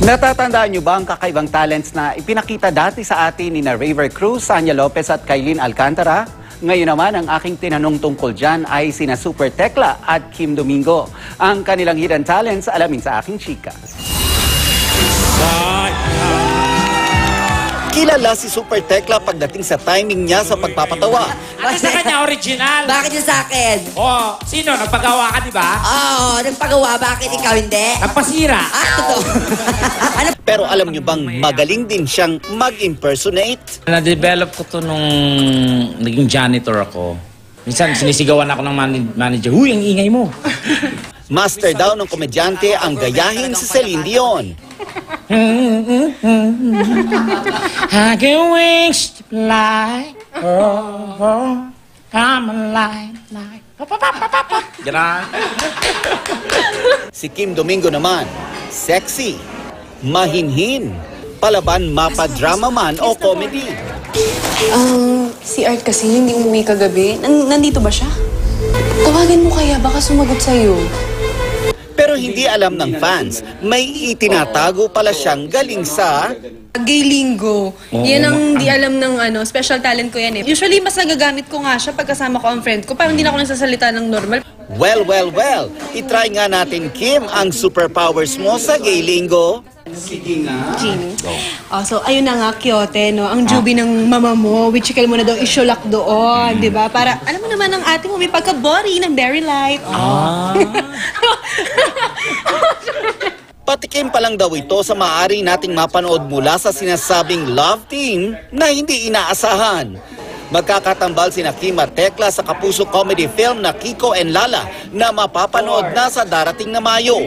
Natatandaan niyo ba ang kakaibang talents na ipinakita dati sa atin ni na Raver Cruz, Sanya Lopez at Kailin Alcantara? Ngayon naman, ang aking tinanong tungkol dyan ay sina Super Tekla at Kim Domingo. Ang kanilang hidden talents, alamin sa aking chika. Kilala si Super Tekla pagdating sa timing niya sa pagpapatawa. Ano sa kanya original? Bakit yung sa akin? Oh, sino? Nagpagawa ka, di ba? Oo, nagpagawa. Bakit ikaw hindi? Nagpasira. Totoo. Ano? Pero alam niyo bang magaling din siyang mag-impersonate? Na-develop ko to nung naging janitor ako. Minsan sinisigawan ako ng manager, "Huy, ang ingay mo." Master daw ng komedyante ang gayahin si Celine Dion. I can wings to fly. Oh, I'm alive. Ganon. Si Kim Domingo naman, sexy, mahinhin, palaban mapa-drama man o comedy. Si Art kasi hindi umuwi kagabi. Nandito ba siya? Tawagan mo kaya, baka sumagot sa'yo. Pero hindi alam ng fans, may itinatago pala siyang galing sa... Gay Lingo. Yan ang di alam ng special talent ko yan eh. Usually, mas nagagamit ko nga siya pagkasama ko ang friend ko. Parang hindi na ako nagsasalita ng normal. Well, itry nga natin, Kim, ang superpowers mo sa Gay Lingo. Sige nga. Genie. So, ayun na nga, Kyote, no? Ang jubi ng mama mo, which you mo na daw isyulak doon, di ba? Para, alam mo naman, ang ate mo may pagka-body ng very light. Patikim pa lang daw ito sa maaari nating mapanood mula sa sinasabing love team na hindi inaasahan. Magkakatambal sina Kim at Tekla sa kapuso comedy film na Kiko and Lala na mapapanood na sa darating na Mayo.